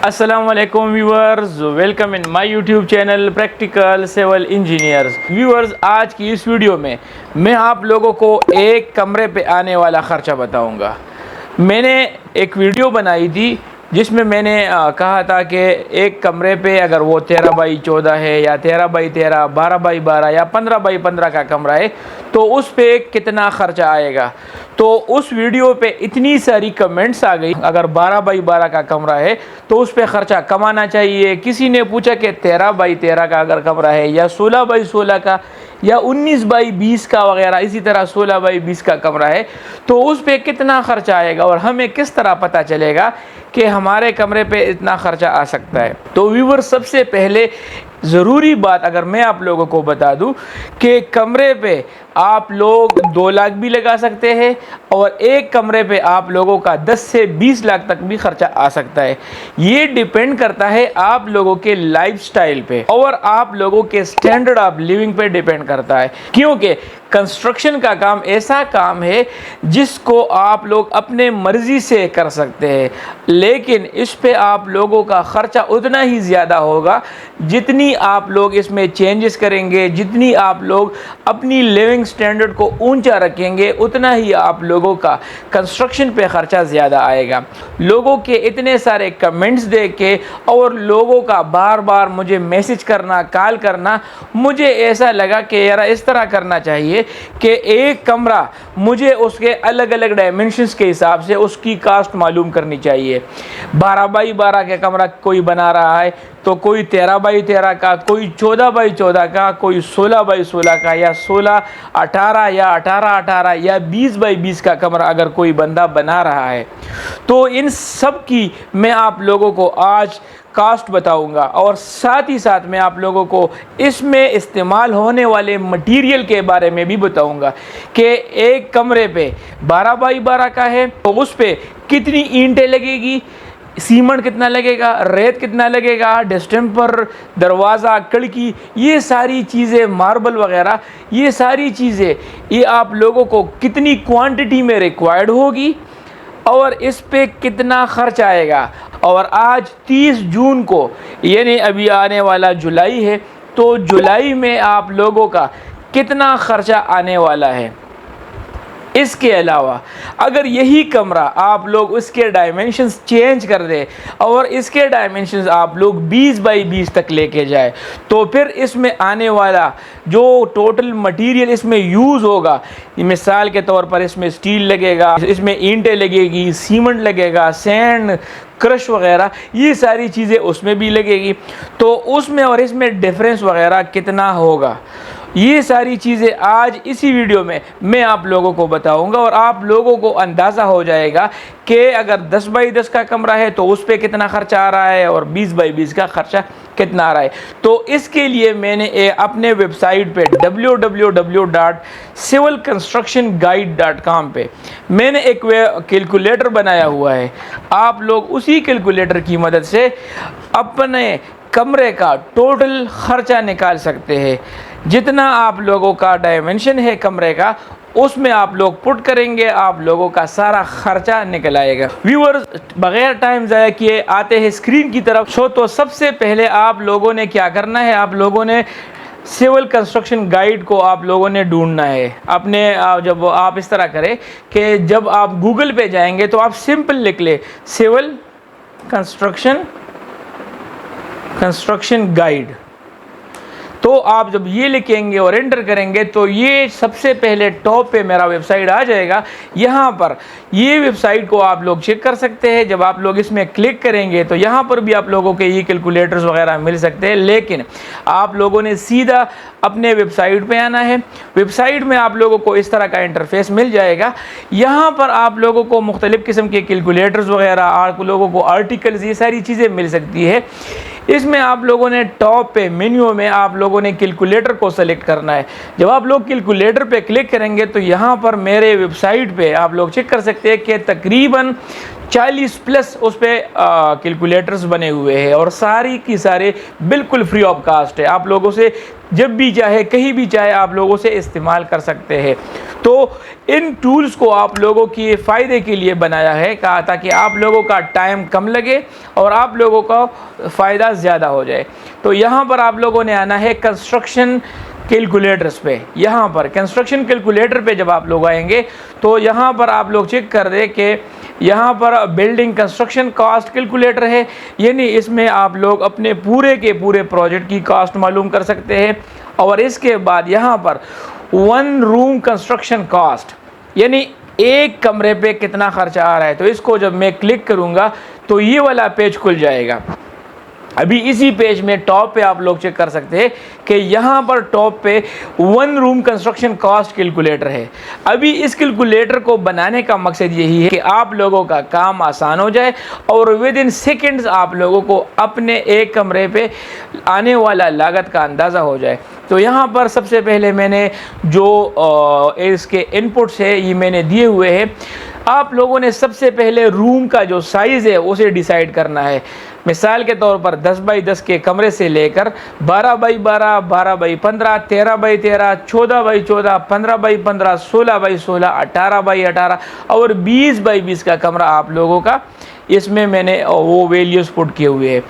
Aslam viewers, welcome in my YouTube channel practical civil engineers. Viewers, आज की इस video में मैं आप लोगों को एक कमरे पे आने वाला ख़र्चा बताऊंगा। मैंने एक वीडियो बनाई थी जिसमें मैंने कहा था कि एक कमरे पे अगर वो 13 बाई 14 है या 13 बाई 13, 12 बाई 12 या 15 बाई 15 का कमरा है तो उस पे कितना ख़र्चा आएगा। तो उस वीडियो पे इतनी सारी कमेंट्स आ गई, अगर 12 बाई 12 का कमरा है तो उस पे ख़र्चा कम आना चाहिए। किसी ने पूछा कि 13 बाई 13 का अगर कमरा है या 16 बाई 16 का या 19 बाई 20 का वगैरह, इसी तरह 16 बाई 20 का कमरा है तो उस पे कितना ख़र्चा आएगा और हमें किस तरह पता चलेगा कि हमारे कमरे पे इतना ख़र्चा आ सकता है। तो व्यूअर, सबसे पहले ज़रूरी बात अगर मैं आप लोगों को बता दूं कि कमरे पे आप लोग 2 लाख भी लगा सकते हैं और एक कमरे पे आप लोगों का 10 से 20 लाख तक भी खर्चा आ सकता है। ये डिपेंड करता है आप लोगों के लाइफस्टाइल पे और आप लोगों के स्टैंडर्ड ऑफ लिविंग पे डिपेंड करता है, क्योंकि कंस्ट्रक्शन का काम ऐसा काम है जिसको आप लोग अपने मर्जी से कर सकते हैं, लेकिन इस पे आप लोगों का ख़र्चा उतना ही ज़्यादा होगा जितनी आप लोग इसमें चेंजेस करेंगे, जितनी आप लोग अपनी लिविंग स्टैंडर्ड को ऊंचा रखेंगे, उतना ही आप लोगों का कंस्ट्रक्शन पे ख़र्चा ज़्यादा आएगा। लोगों के इतने सारे कमेंट्स देख के और लोगों का बार बार मुझे मैसेज करना, कॉल करना, मुझे ऐसा लगा कि यार इस तरह करना चाहिए कि एक कमरा मुझे उसके अलग अलग डायमेंशंस के हिसाब से उसकी कास्ट मालूम करनी चाहिए। 12 बाई 12 का कमरा कोई बना रहा है तो कोई 13 बाई 13 का, कोई 14 बाई 14 का, कोई 16 बाई 16 का या 16 18 या 18 18 या 20 बाई 20 का कमरा अगर कोई बंदा बना रहा है तो इन सब की मैं आप लोगों को आज कास्ट बताऊंगा और साथ ही साथ मैं आप लोगों को इसमें इस्तेमाल होने वाले मटेरियल के बारे में भी बताऊंगा कि एक कमरे पे 12 बाई 12 का है तो उस पे कितनी ईंटें लगेगी, सीमेंट कितना लगेगा, रेत कितना लगेगा, डिस्टेम्पर, दरवाज़ा, खिड़की, ये सारी चीज़ें, मार्बल वगैरह, ये सारी चीज़ें ये आप लोगों को कितनी क्वांटिटी में रिक्वायर्ड होगी और इस पे कितना खर्च आएगा। और आज 30 जून को यानी अभी आने वाला जुलाई है तो जुलाई में आप लोगों का कितना खर्चा आने वाला है। इसके अलावा अगर यही कमरा आप लोग उसके डायमेंशंस चेंज कर दे और इसके डायमेंशंस आप लोग 20 बाई 20 तक लेके जाए तो फिर इसमें आने वाला जो टोटल मटेरियल इसमें यूज़ होगा, मिसाल के तौर पर इसमें स्टील लगेगा, इसमें ईंटें लगेगी, सीमेंट लगेगा, सैंड, क्रश वगैरह, ये सारी चीज़ें उसमें भी लगेगी तो उसमें और इसमें डिफरेंस वगैरह कितना होगा, ये सारी चीज़ें आज इसी वीडियो में मैं आप लोगों को बताऊंगा और आप लोगों को अंदाज़ा हो जाएगा कि अगर 10 बाई 10 का कमरा है तो उस पर कितना खर्चा आ रहा है और 20 बाई 20 का खर्चा कितना आ रहा है। तो इसके लिए मैंने अपने वेबसाइट पे www.civilconstructionguide.com पे मैंने एक कैलकुलेटर बनाया हुआ है। आप लोग उसी कैलकुलेटर की मदद से अपने कमरे का टोटल खर्चा निकाल सकते हैं। जितना आप लोगों का डायमेंशन है कमरे का उसमें आप लोग पुट करेंगे, आप लोगों का सारा खर्चा निकल आएगा। व्यूअर्स, बगैर टाइम ज़ाया किए आते हैं स्क्रीन की तरफ। तो सबसे पहले आप लोगों ने क्या करना है, आप लोगों ने सिविल कंस्ट्रक्शन गाइड को आप लोगों ने ढूंढना है अपने। जब आप इस तरह करें कि जब आप गूगल पे जाएंगे तो आप सिंपल लिख ले सिविल कंस्ट्रक्शन गाइड, तो आप जब ये लिखेंगे और एंटर करेंगे तो ये सबसे पहले टॉप पे मेरा वेबसाइट आ जाएगा। यहाँ पर ये वेबसाइट को आप लोग चेक कर सकते हैं। जब आप लोग इसमें क्लिक करेंगे तो यहाँ पर भी आप लोगों के ये कैलकुलेटर्स वगैरह मिल सकते हैं, लेकिन आप लोगों ने सीधा अपने वेबसाइट पे आना है। वेबसाइट में आप लोगों को इस तरह का इंटरफेस मिल जाएगा। यहाँ पर आप लोगों को मुख्तलिफ़ किस्म के कैलकुलेटर्स वगैरह, आप लोगों को आर्टिकल्स, ये सारी चीज़ें मिल सकती है। इसमें आप लोगों ने टॉप पे मेन्यू में आप लोगों ने कैलकुलेटर को सेलेक्ट करना है। जब आप लोग कैलकुलेटर पे क्लिक करेंगे तो यहाँ पर मेरे वेबसाइट पे आप लोग चेक कर सकते हैं कि तकरीबन 40 प्लस उस पर कैलकुलेटर्स बने हुए हैं और सारी की सारे बिल्कुल फ्री ऑफ कास्ट है। आप लोगों से जब भी चाहे कहीं भी चाहे आप लोगों से इस्तेमाल कर सकते हैं। तो इन टूल्स को आप लोगों के फ़ायदे के लिए बनाया है कहा ताकि आप लोगों का टाइम कम लगे और आप लोगों का फ़ायदा ज़्यादा हो जाए। तो यहाँ पर आप लोगों ने आना है कंस्ट्रक्शन कैलकुलेटर्स पे। यहाँ पर कंस्ट्रक्शन कैलकुलेटर पे जब आप लोग आएंगे तो यहाँ पर आप लोग चेक कर दे कि यहाँ पर बिल्डिंग कंस्ट्रक्शन कॉस्ट कैलकुलेटर है, यानी इसमें आप लोग अपने पूरे के पूरे प्रोजेक्ट की कॉस्ट मालूम कर सकते हैं। और इसके बाद यहाँ पर 1 रूम कंस्ट्रक्शन कॉस्ट, यानी एक कमरे पे कितना खर्चा आ रहा है। तो इसको जब मैं क्लिक करूँगा तो ये वाला पेज खुल जाएगा। अभी इसी पेज में टॉप पे आप लोग चेक कर सकते हैं कि यहाँ पर टॉप पे 1 रूम कंस्ट्रक्शन कॉस्ट कैलकुलेटर है। अभी इस कैलकुलेटर को बनाने का मकसद यही है कि आप लोगों का काम आसान हो जाए और विद इन सेकेंड्स आप लोगों को अपने एक कमरे पे आने वाला लागत का अंदाज़ा हो जाए। तो यहाँ पर सबसे पहले मैंने जो इसके इनपुट्स है ये मैंने दिए हुए हैं। आप लोगों ने सबसे पहले रूम का जो साइज़ है उसे डिसाइड करना है। मिसाल के तौर पर 10 बाई 10 के कमरे से लेकर 12 by 12, 12 by 15, 13 by 13, 14 by 14, 15 by 15, 16 by 16, 18 by 18 और 20 बाई 20 का कमरा आप लोगों का इसमें मैंने वो वैल्यूज़ पुट किए हुए हैं।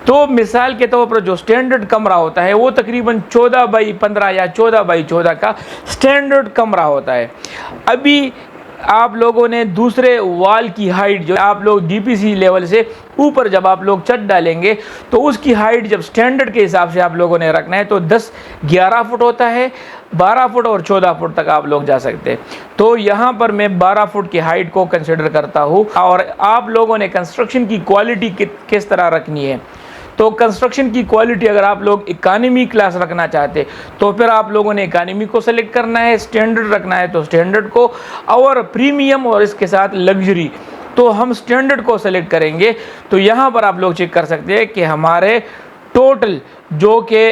तो मिसाल के तौर पर जो स्टैंडर्ड कमरा होता है वो तकरीबन 14 बाई 15 या 14 बाई 14 का स्टैंडर्ड कमरा होता है। अभी आप लोगों ने दूसरे वॉल की हाइट जो आप लोग डीपीसी लेवल से ऊपर जब आप लोग छत डालेंगे तो उसकी हाइट जब स्टैंडर्ड के हिसाब से आप लोगों ने रखना है तो 10-11 फुट होता है, 12 फुट और 14 फुट तक आप लोग जा सकते हैं। तो यहाँ पर मैं 12 फुट की हाइट को कंसिडर करता हूँ। और आप लोगों ने कंस्ट्रक्शन की क्वालिटी किस तरह रखनी है, तो कंस्ट्रक्शन की क्वालिटी अगर आप लोग इकानमी क्लास रखना चाहते तो फिर आप लोगों ने इकानमी को सेलेक्ट करना है, स्टैंडर्ड रखना है तो स्टैंडर्ड को, और प्रीमियम और इसके साथ लग्जरी तो हम स्टैंडर्ड को सेलेक्ट करेंगे। तो यहाँ पर आप लोग चेक कर सकते हैं कि हमारे टोटल जो कि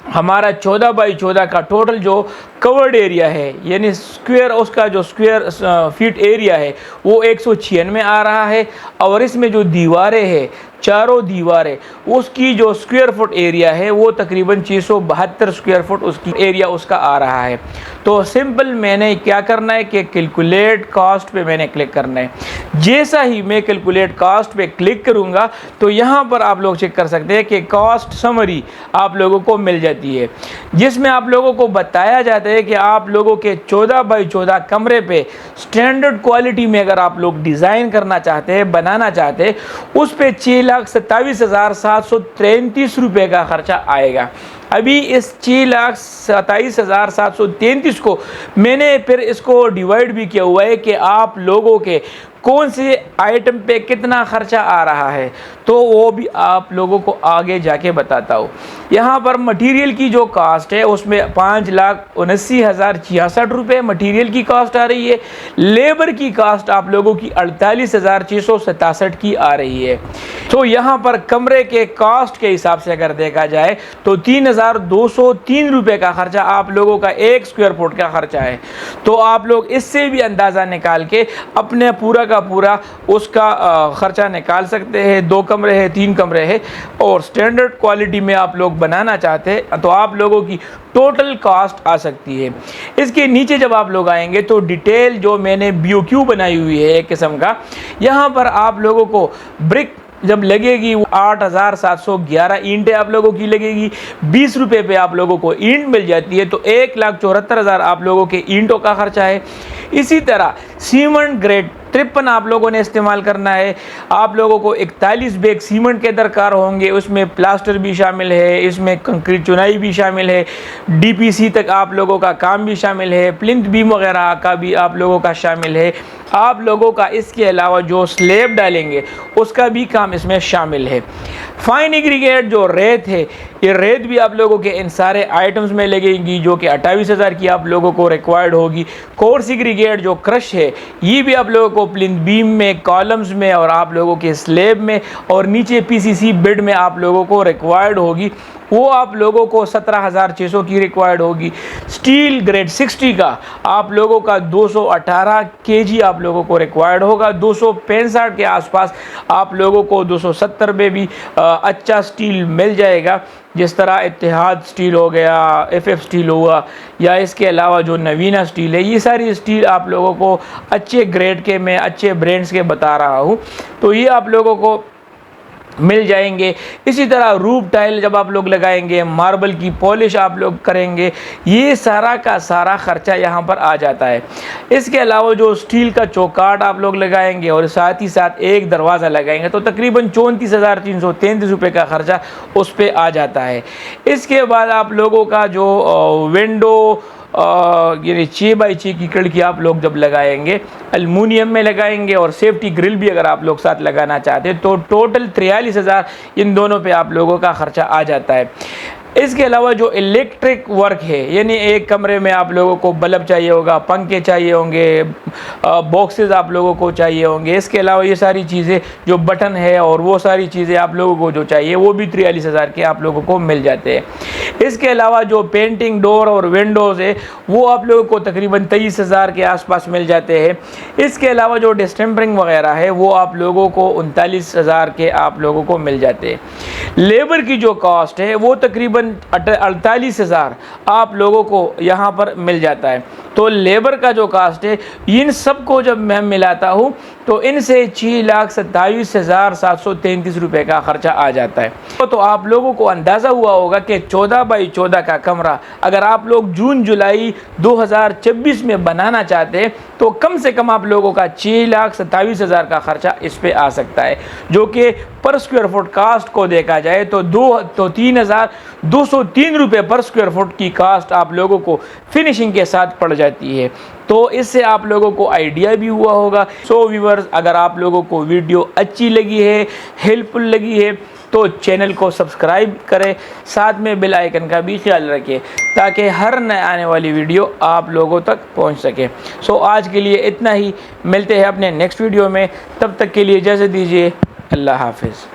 हमारा 14 बाई 14 का टोटल जो कवर्ड एरिया है, यानी स्क्वायर उसका जो स्क्वायर फीट एरिया है वो 196 आ रहा है। और इसमें जो दीवारें हैं, चारों दीवारें, उसकी जो स्क्वायर फुट एरिया है वो तकरीबन 672 स्क्वायर फुट उसकी एरिया उसका आ रहा है। तो सिंपल मैंने क्या करना है कि कैलकुलेट कॉस्ट पे मैंने क्लिक करना है। जैसा ही मैं कैलकुलेट कॉस्ट पे क्लिक करूँगा तो यहाँ पर आप लोग चेक कर सकते हैं कि कॉस्ट समरी आप लोगों को मिल जाती है, जिसमें आप लोगों को बताया जाता है कि आप लोगों के 14 बाई 14 कमरे पे स्टैंडर्ड क्वालिटी में अगर आप लोग डिज़ाइन करना चाहते हैं, बनाना चाहते हैं, उस पे 6,27,733 रुपये का खर्चा आएगा। अभी इस 6,27,733 को मैंने फिर इसको डिवाइड भी किया हुआ है कि आप लोगों के कौन से आइटम पे कितना खर्चा आ रहा है, तो वो भी आप लोगों को आगे जाके बताता हूँ। यहाँ पर मटेरियल की जो कास्ट है उसमें 5,79,066 रुपये मटेरियल की कास्ट आ रही है। लेबर की कास्ट आप लोगों की 48,667 की आ रही है। तो यहाँ पर कमरे के कास्ट के हिसाब से अगर देखा जाए तो 3,203 रुपये का खर्चा आप लोगों का 1 स्क्वायर फुट का खर्चा है। तो आप लोग इससे भी अंदाज़ा निकाल के अपने पूरा का पूरा उसका खर्चा निकाल सकते हैं। 2 कमरे हैं, 3 कमरे हैं और स्टैंडर्ड क्वालिटी में आप लोग बनाना चाहते हैं तो आप लोगों की टोटल कॉस्ट आ सकती है। इसके नीचे जब आप लोग आएंगे तो डिटेल जो मैंने BOQ बनाई हुई है एक किस्म का, यहाँ पर आप लोगों को ब्रिक जब लगेगी 8,711 ईंटें आप लोगों की लगेगी। 20 रुपये पे आप लोगों को ईंट मिल जाती है तो 1,74,000 आप लोगों के ईंटों का खर्चा है। इसी तरह सीमेंट ग्रेड 53 आप लोगों ने इस्तेमाल करना है। आप लोगों को 41 बैग सीमेंट के दरकार होंगे, उसमें प्लास्टर भी शामिल है, इसमें कंक्रीट चुनाई भी शामिल है, DPC तक आप लोगों का काम भी शामिल है, प्लिंथ बीम वगैरह का भी आप लोगों का शामिल है। आप लोगों का इसके अलावा जो स्लेब डालेंगे उसका भी काम इसमें शामिल है। फाइन एग्रीगेट जो रेत है ये रेत भी आप लोगों के इन सारे आइटम्स में लगेगी जो कि 28,000 की आप लोगों को रिक्वायर्ड होगी। कोर सिग्रीगेट जो क्रश है ये भी आप लोगों को प्लिंथ बीम में, कॉलम्स में और आप लोगों के स्लेब में और नीचे पीसीसी बेड में आप लोगों को रिक्वायर्ड होगी। वो आप लोगों को 17,600 की रिक्वायर्ड होगी। स्टील ग्रेड 60 का आप लोगों का 218 केजी आप लोगों को रिक्वायर्ड होगा। 265 के आसपास आप लोगों को 270 में भी अच्छा स्टील मिल जाएगा, जिस तरह इत्तेहाद स्टील हो गया, एफएफ स्टील हुआ, या इसके अलावा जो नवीना स्टील है। ये सारी स्टील आप लोगों को अच्छे ग्रेड के, मैं अच्छे ब्रांड्स के बता रहा हूँ, तो ये आप लोगों को मिल जाएंगे। इसी तरह रूफ टाइल जब आप लोग लगाएंगे, मार्बल की पॉलिश आप लोग करेंगे, ये सारा का सारा खर्चा यहाँ पर आ जाता है। इसके अलावा जो स्टील का चौकाट आप लोग लगाएंगे और साथ ही साथ एक दरवाज़ा लगाएंगे तो तकरीबन 34,333 रुपये का खर्चा उस पर आ जाता है। इसके बाद आप लोगों का जो विंडो यानी 6x6 की खिड़की आप लोग जब लगाएंगे, एल्युमिनियम में लगाएंगे और सेफ्टी ग्रिल भी अगर आप लोग साथ लगाना चाहते हैं तो टोटल 43,000 इन दोनों पे आप लोगों का खर्चा आ जाता है। इसके अलावा जो इलेक्ट्रिक वर्क है, यानी एक कमरे में आप लोगों को बल्ब चाहिए होगा, पंखे चाहिए होंगे, बॉक्सेस आप लोगों को चाहिए होंगे। इसके अलावा ये सारी चीज़ें जो बटन है और वो सारी चीज़ें आप लोगों को जो चाहिए वो भी 43,000 के आप लोगों को मिल जाते हैं। इसके अलावा जो पेंटिंग डोर और विंडोज़ है वो आप लोगों को तकरीबन 23,000 के आसपास मिल जाते हैं। इसके अलावा जो डिस्टेम्परिंग वगैरह है वो आप लोगों को 39,000 के आप लोगों को मिल जाते हैं। लेबर की जो कॉस्ट है वो तकरीबन 48,000 आप लोगों को यहाँ पर मिल जाता है। तो लेबर का जो कास्ट है इन सबको जब मैं मिलाता हूँ तो इनसे 6,27,733 रुपये का खर्चा आ जाता है। तो आप लोगों को अंदाज़ा हुआ होगा कि 14x14 का कमरा अगर आप लोग जून जुलाई 2026 में बनाना चाहते हैं तो कम से कम आप लोगों का 6,27,000 का खर्चा इस पे आ सकता है, जो कि पर स्क्वायर फुट कास्ट को देखा जाए तो 3,203 रुपये पर स्क्वायर फुट की कास्ट आप लोगों को फिनिशिंग के साथ पड़ जाती है। तो इससे आप लोगों को आइडिया भी हुआ होगा। सो व्यूअर्स, अगर आप लोगों को वीडियो अच्छी लगी है, हेल्पफुल लगी है तो चैनल को सब्सक्राइब करें, साथ में बेल आइकन का भी ख्याल रखें ताकि हर नए आने वाली वीडियो आप लोगों तक पहुंच सके। सो आज के लिए इतना ही, मिलते हैं अपने नेक्स्ट वीडियो में, तब तक के लिए इजाज़त दीजिए। अल्लाह हाफिज़।